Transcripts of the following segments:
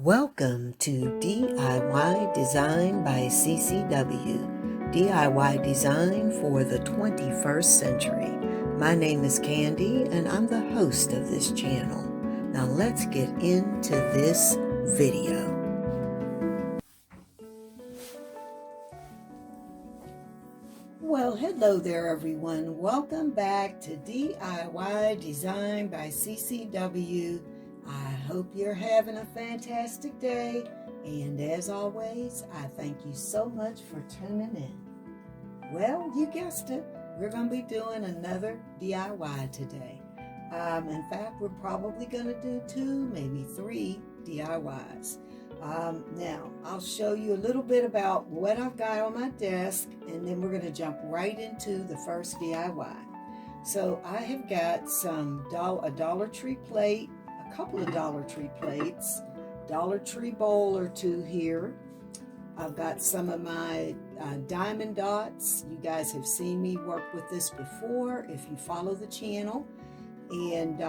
Welcome to DIY Design by CCW, DIY Design for the 21st Century. My name is Candy and I'm the host of this channel. Now let's get into this video. Well, hello there everyone. Welcome back to DIY Design by CCW. I hope you're having a fantastic day, and as always, I thank you so much for tuning in. Well, you guessed it, we're going to be doing another DIY today. In fact, we're probably going to do 2, maybe 3 DIYs. Now, I'll show you a little bit about what I've got on my desk, and then we're going to jump right into the first DIY. So I have got a Dollar Tree plate, a couple of Dollar Tree plates, Dollar Tree bowl or 2 here. I've got some of my diamond dots. You guys have seen me work with this before if you follow the channel. And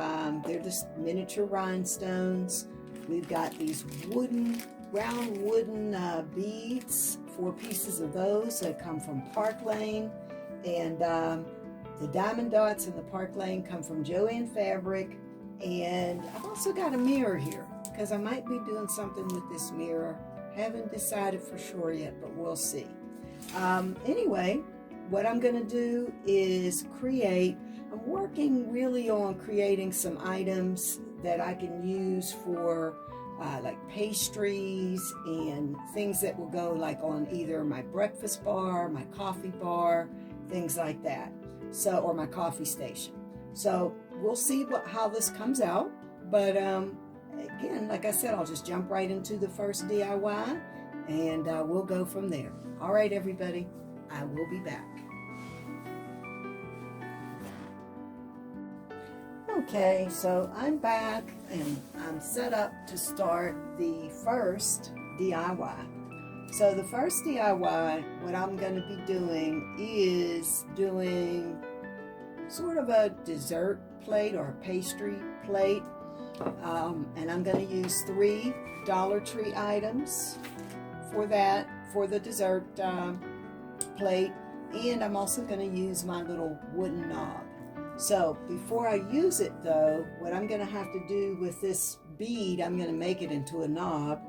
they're just miniature rhinestones. We've got these round wooden beads, 4 pieces of those that come from Park Lane. And the diamond dots in the Park Lane come from Joann Fabric. And I've also got a mirror here because I might be doing something with this mirror. Haven't decided for sure yet, but we'll see. Anyway, what I'm going to do is I'm working really on creating some items that I can use for like pastries and things that will go like on either my breakfast bar, my coffee bar, things like that. So, or my coffee station. So we'll see how this comes out. But again, like I said, I'll just jump right into the first DIY and we'll go from there. All right, everybody, I will be back. Okay, so I'm back and I'm set up to start the first DIY. So the first DIY, what I'm going to be doing is doing sort of a dessert plate or a pastry plate. And I'm going to use 3 Dollar Tree items for the dessert plate. And I'm also going to use my little wooden knob. So before I use it though, what I'm going to have to do with this bead, I'm going to make it into a knob,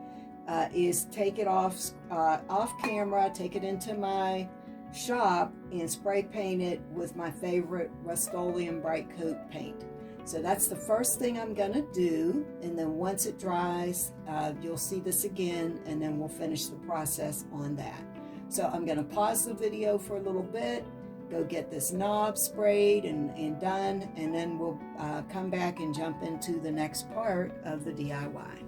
is take it off camera, take it into my shop and spray paint it with my favorite Rust-Oleum Bright Coat paint. So that's the first thing I'm going to do, and then once it dries, you'll see this again, and then we'll finish the process on that. So I'm going to pause the video for a little bit, go get this knob sprayed and done, and then we'll come back and jump into the next part of the DIY.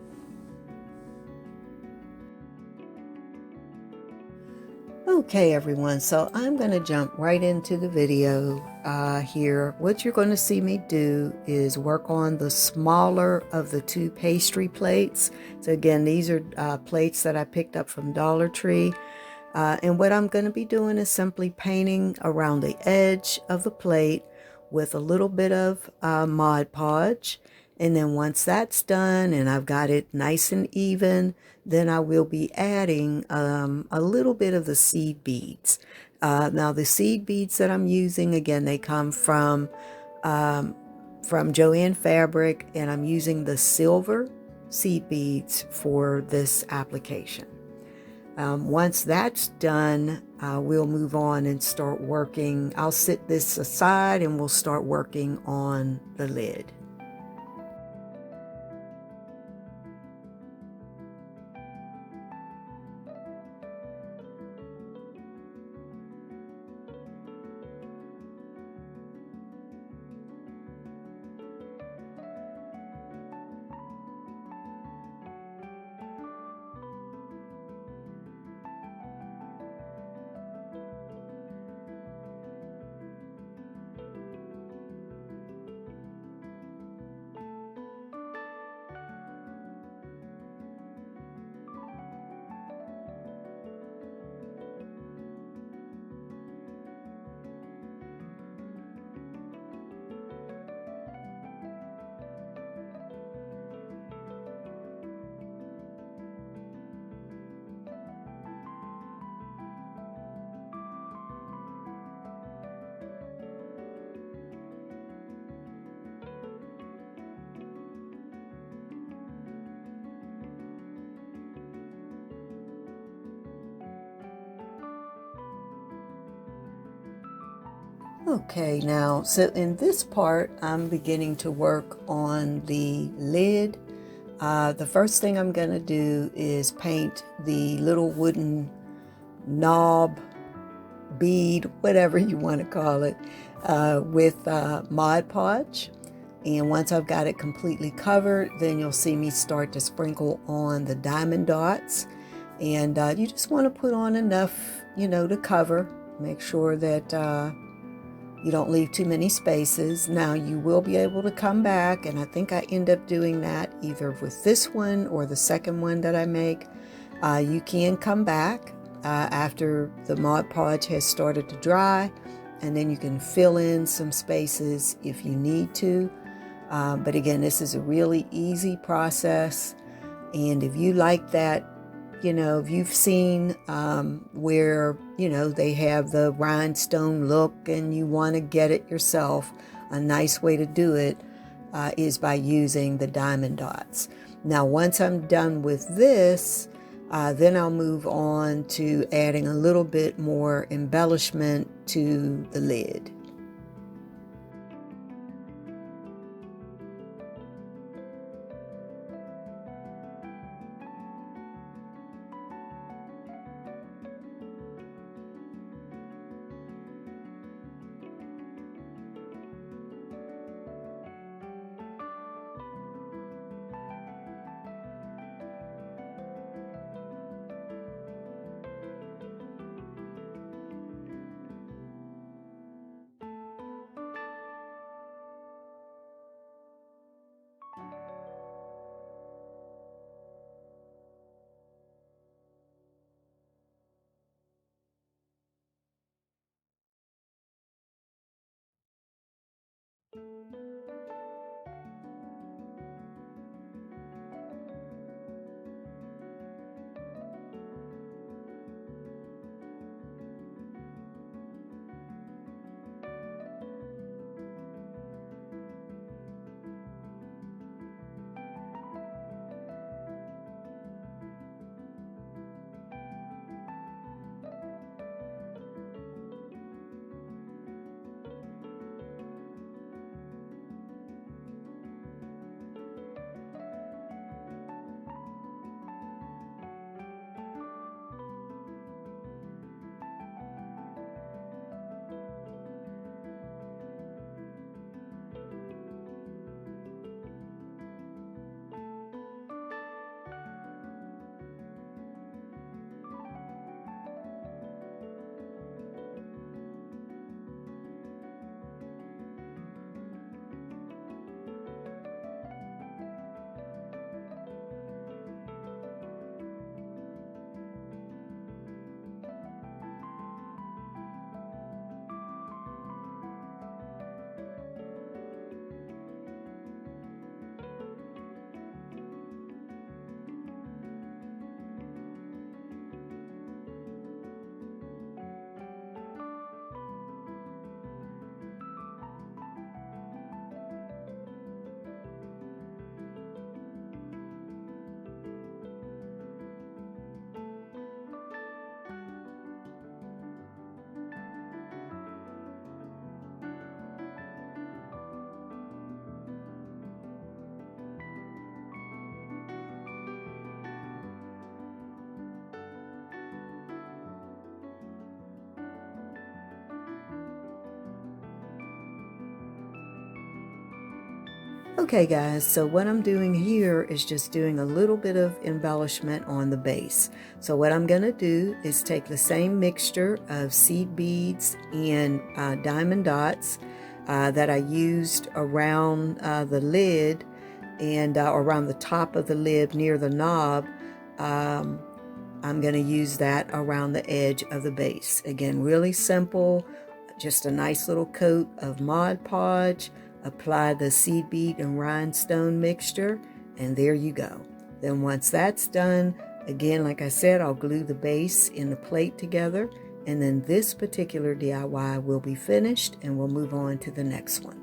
Okay everyone, so I'm going to jump right into the video here. What you're going to see me do is work on the smaller of the 2 pastry plates. So again, these are plates that I picked up from Dollar Tree. And what I'm going to be doing is simply painting around the edge of the plate with a little bit of Mod Podge. And then once that's done and I've got it nice and even, then I will be adding a little bit of the seed beads. Now the seed beads that I'm using, again, they come from Joann Fabric, and I'm using the silver seed beads for this application. Once that's done, we'll move on and start working. I'll set this aside and we'll start working on the lid. Okay, now, so in this part, I'm beginning to work on the lid. The first thing I'm going to do is paint the little wooden knob, bead, whatever you want to call it, with Mod Podge. And once I've got it completely covered, then you'll see me start to sprinkle on the diamond dots. And you just want to put on enough, to cover. Make sure that you don't leave too many spaces. Now you will be able to come back, and I think I end up doing that either with this one or the second one that I make. You can come back after the Mod Podge has started to dry, and then you can fill in some spaces if you need to. But again, this is a really easy process, and if you like that, if you've seen where, they have the rhinestone look and you want to get it yourself, a nice way to do it is by using the diamond dots. Now, once I'm done with this, then I'll move on to adding a little bit more embellishment to the lid. Okay guys, so what I'm doing here is just doing a little bit of embellishment on the base. So what I'm going to do is take the same mixture of seed beads and diamond dots that I used around the lid and around the top of the lid near the knob. I'm going to use that around the edge of the base. Again, really simple, just a nice little coat of Mod Podge. Apply the seed bead and rhinestone mixture, and there you go. Then once that's done, again, like I said, I'll glue the base and the plate together, and then this particular DIY will be finished, and we'll move on to the next one.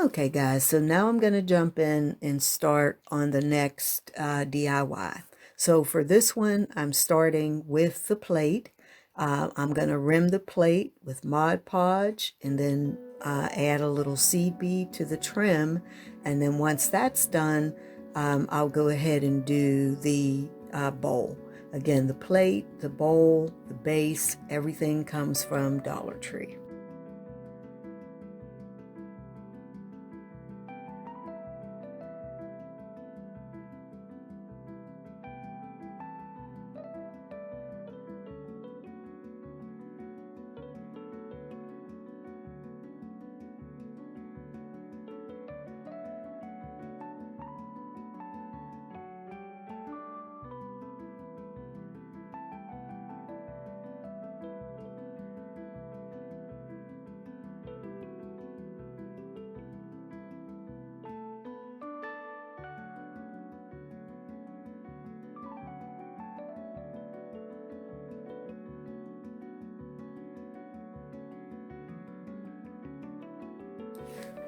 Okay guys, so now I'm going to jump in and start on the next DIY. So for this one, I'm starting with the plate. I'm going to rim the plate with Mod Podge and then add a little seed bead to the trim. And then once that's done, I'll go ahead and do the bowl. Again, the plate, the bowl, the base, everything comes from Dollar Tree.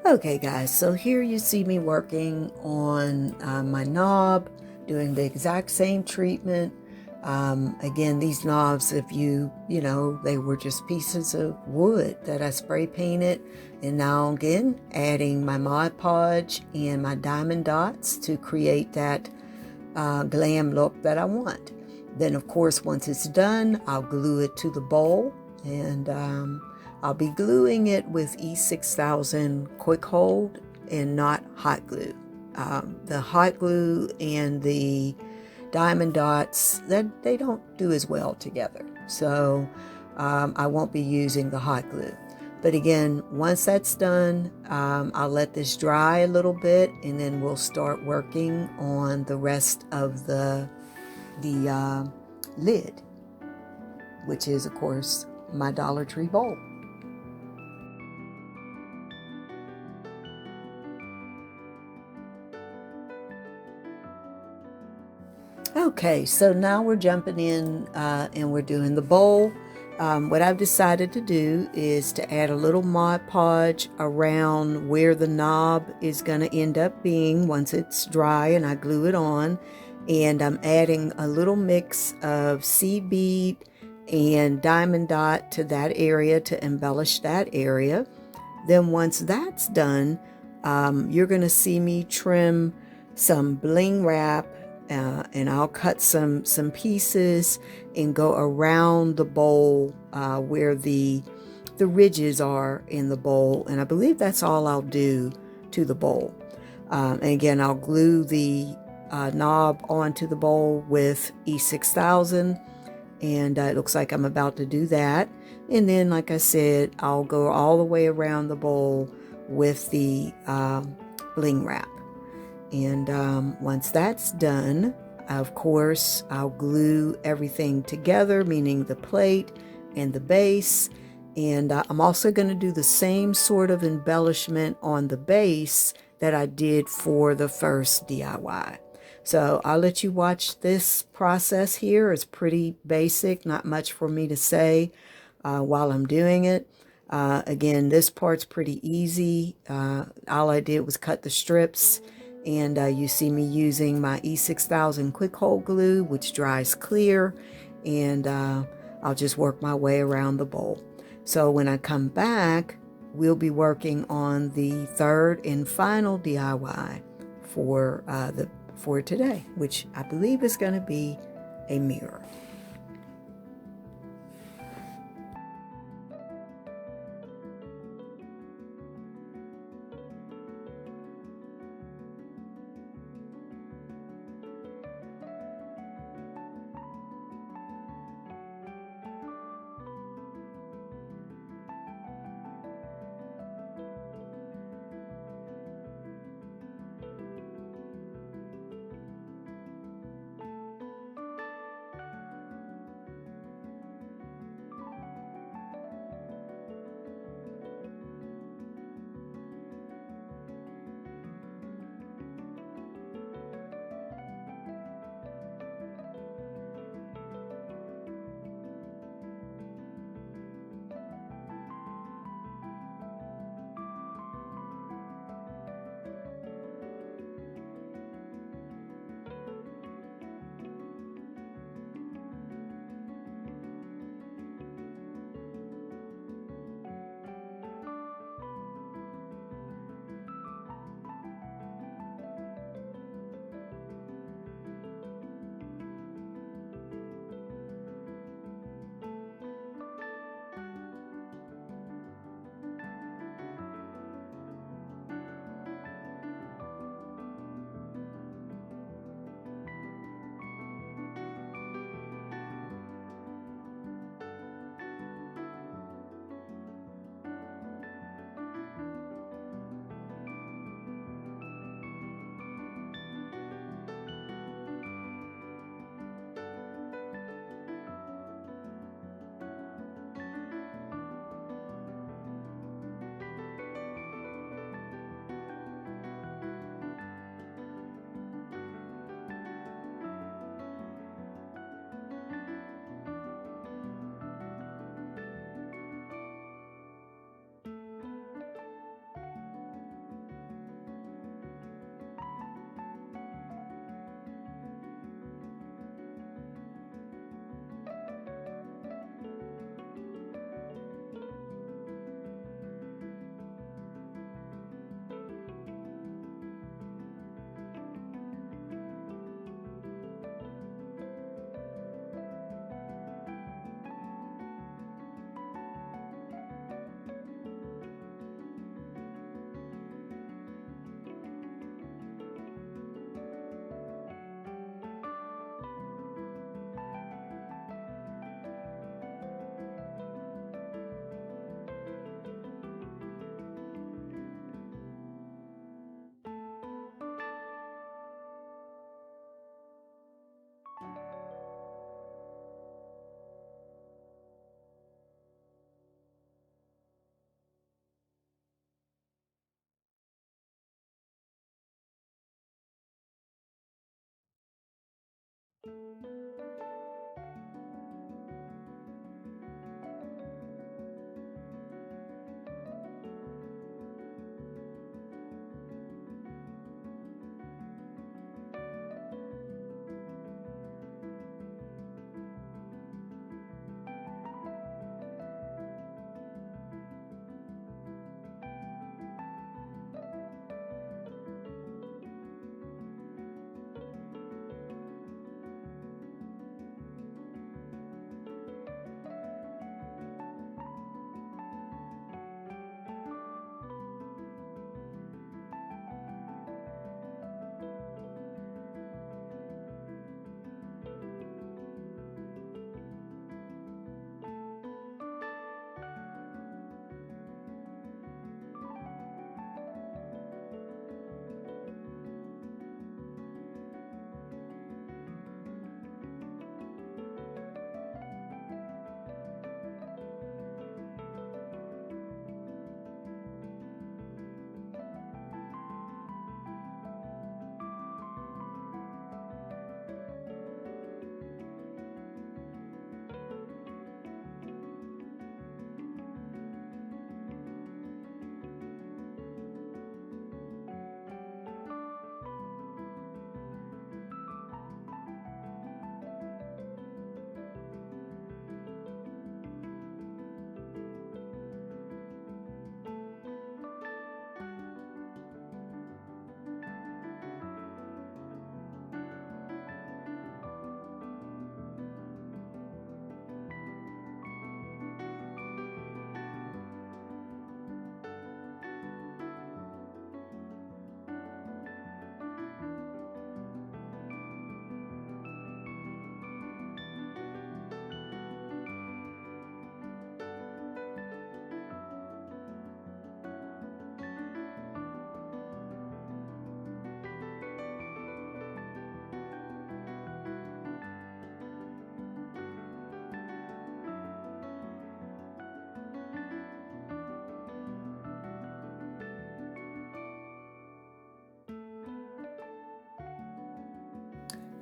Okay guys, so here you see me working on my knob, doing the exact same treatment. Again, these knobs, if you know, they were just pieces of wood that I spray painted. And now again, adding my Mod Podge and my diamond dots to create that glam look that I want. Then of course, once it's done, I'll glue it to the bowl, and I'll be gluing it with E6000 quick hold and not hot glue. The hot glue and the diamond dots, that they don't do as well together. So I won't be using the hot glue. But again, once that's done, I'll let this dry a little bit, and then we'll start working on the rest of the lid, which is of course my Dollar Tree bowl. Okay, so now we're jumping in and we're doing the bowl. What I've decided to do is to add a little Mod Podge around where the knob is going to end up being once it's dry and I glue it on. And I'm adding a little mix of seed bead and diamond dot to that area to embellish that area. Then once that's done, you're going to see me trim some Bling Wrap, and I'll cut some pieces and go around the bowl where the ridges are in the bowl. And I believe that's all I'll do to the bowl. And again, I'll glue the knob onto the bowl with E6000. And it looks like I'm about to do that. And then, like I said, I'll go all the way around the bowl with the Bling Wrap. And once that's done, of course, I'll glue everything together, meaning the plate and the base. And I'm also going to do the same sort of embellishment on the base that I did for the first DIY. So I'll let you watch this process here. It's pretty basic, not much for me to say while I'm doing it. Again, this part's pretty easy. All I did was cut the strips, and you see me using my E6000 quick hold glue, which dries clear, and I'll just work my way around the bowl. So when I come back, we'll be working on the third and final DIY for today, which I believe is going to be a mirror.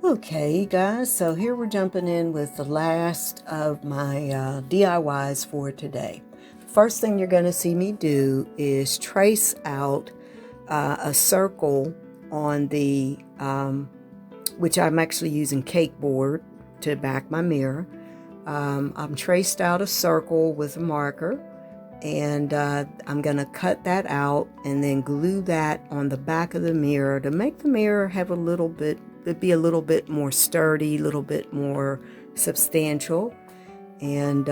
Okay, guys, so here we're jumping in with the last of my DIYs for today. First thing you're going to see me do is trace out a circle on the, which I'm actually using cake board to back my mirror. I'm traced out a circle with a marker, and I'm going to cut that out and then glue that on the back of the mirror to make the mirror have a little bit, be a little bit more sturdy, a little bit more substantial. And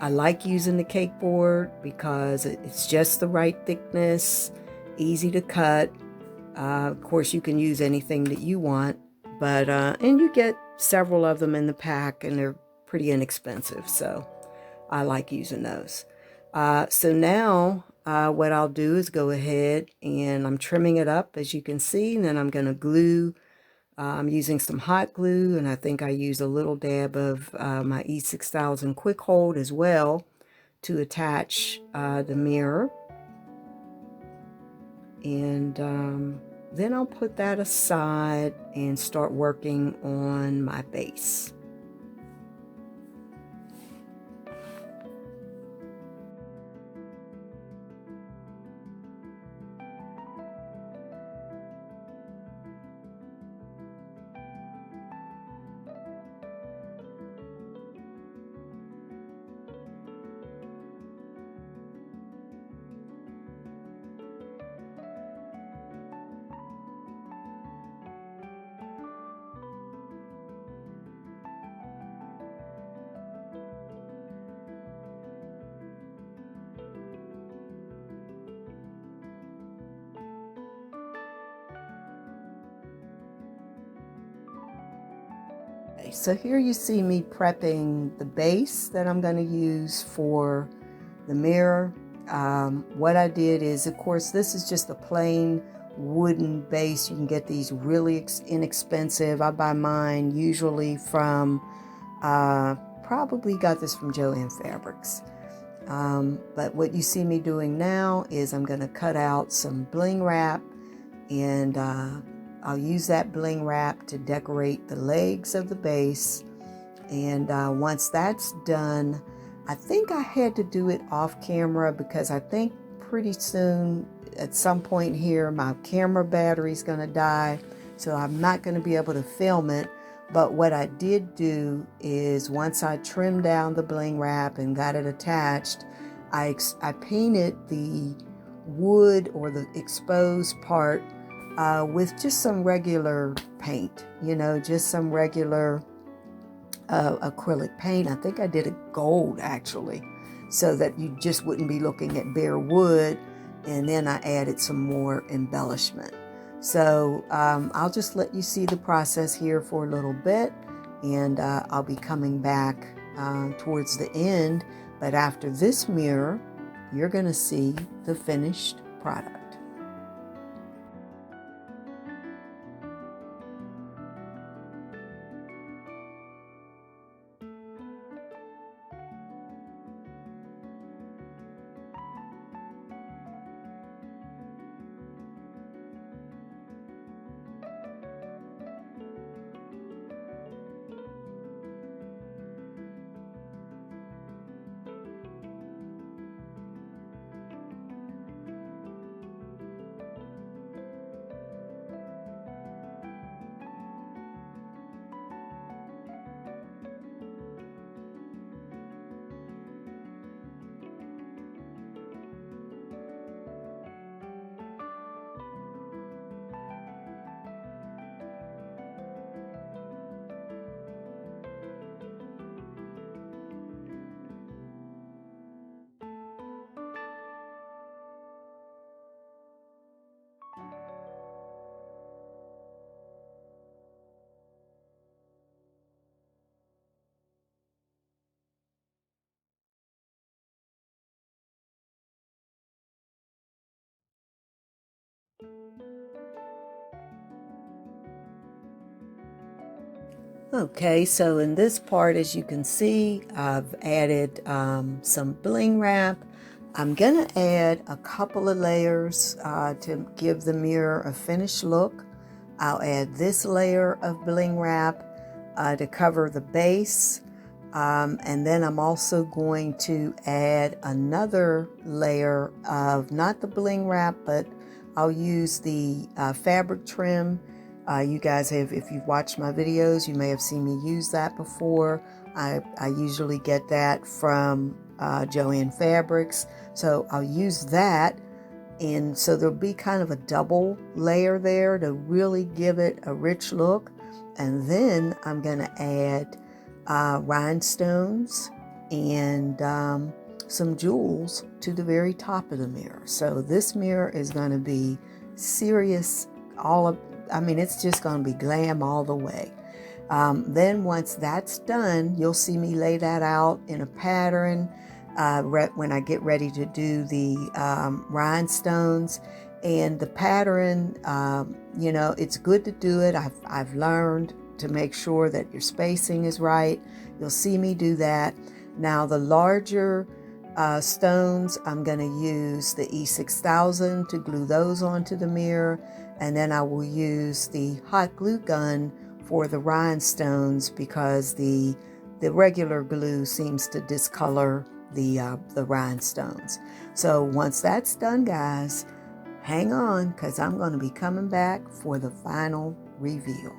I like using the cake board because it's just the right thickness, easy to cut. Of course, you can use anything that you want, but and you get several of them in the pack, and they're pretty inexpensive, so I like using those. So now what I'll do is go ahead and I'm trimming it up, as you can see, and then I'm going to glue. I'm using some hot glue, and I think I used a little dab of my E6000 Quick Hold as well to attach the mirror. And then I'll put that aside and start working on my base. So here you see me prepping the base that I'm going to use for the mirror. What I did is, of course, this is just a plain wooden base. You can get these really inexpensive. I buy mine usually from, probably got this from Joann Fabrics. But what you see me doing now is I'm going to cut out some Bling Wrap and I'll use that Bling Wrap to decorate the legs of the base. And once that's done, I think I had to do it off camera because I think pretty soon at some point here my camera battery's going to die, so I'm not going to be able to film it. But what I did do is once I trimmed down the Bling Wrap and got it attached, I painted the wood or the exposed part with just some regular paint, you know, just some regular acrylic paint. I think I did it gold actually, so that you just wouldn't be looking at bare wood. And then I added some more embellishment. So I'll just let you see the process here for a little bit, and I'll be coming back towards the end. But after this mirror, you're going to see the finished product. Okay, so in this part, as you can see, I've added some Bling Wrap. I'm gonna add a couple of layers to give the mirror a finished look. I'll add this layer of Bling Wrap to cover the base. And then I'm also going to add another layer of not the Bling Wrap, but I'll use the fabric trim. You guys have, if you've watched my videos, you may have seen me use that before. I usually get that from Joann Fabrics. So I'll use that. And so there'll be kind of a double layer there to really give it a rich look. And then I'm going to add rhinestones and some jewels to the very top of the mirror. So this mirror is going to be serious, it's just going to be glam all the way. Then once that's done, you'll see me lay that out in a pattern when I get ready to do the rhinestones. And the pattern, it's good to do it. I've learned to make sure that your spacing is right. You'll see me do that. Now the larger stones, I'm going to use the E6000 to glue those onto the mirror. And then I will use the hot glue gun for the rhinestones because the regular glue seems to discolor the rhinestones. So once that's done, guys, hang on, because I'm going to be coming back for the final reveal.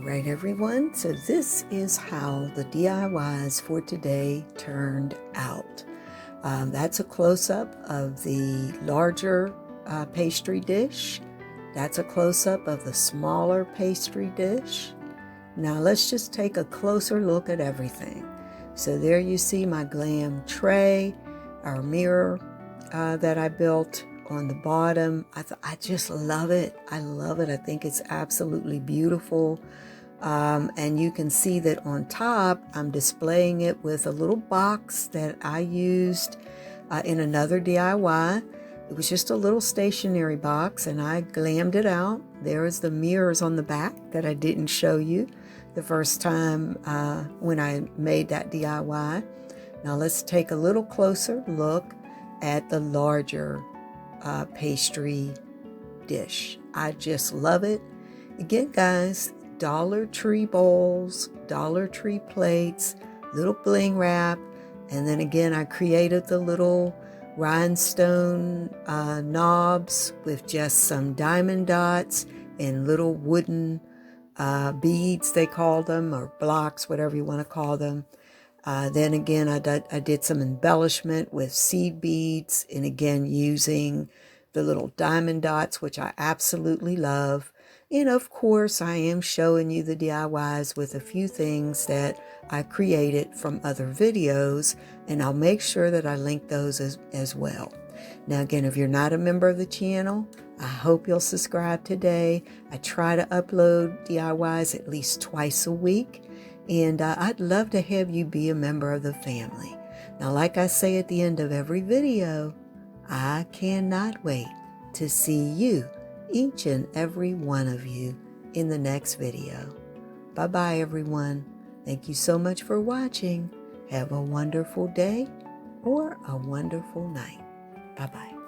All right, everyone, so this is how the DIYs for today turned out. That's a close-up of the larger pastry dish. That's a close-up of the smaller pastry dish. Now let's just take a closer look at everything. So there you see my glam tray, our mirror that I built on the bottom. I just love it. I love it. I think it's absolutely beautiful. And you can see that on top, I'm displaying it with a little box that I used in another DIY. It was just a little stationery box, and I glammed it out. There is the mirrors on the back that I didn't show you the first time when I made that DIY. Now let's take a little closer look at the larger pastry dish. I just love it. Again, guys, Dollar Tree bowls, Dollar Tree plates, little bling wrap, and then again I created the little rhinestone knobs with just some diamond dots and little wooden beads, they call them, or blocks, whatever you want to call them. Then again, I did some embellishment with seed beads, and again using the little diamond dots, which I absolutely love. And of course, I am showing you the DIYs with a few things that I created from other videos, and I'll make sure that I link those as well. Now again, if you're not a member of the channel, I hope you'll subscribe today. I try to upload DIYs at least twice a week, and I'd love to have you be a member of the family. Now, like I say at the end of every video, I cannot wait to see you, each and every one of you, in the next video. Bye-bye, everyone. Thank you so much for watching. Have a wonderful day or a wonderful night. Bye-bye.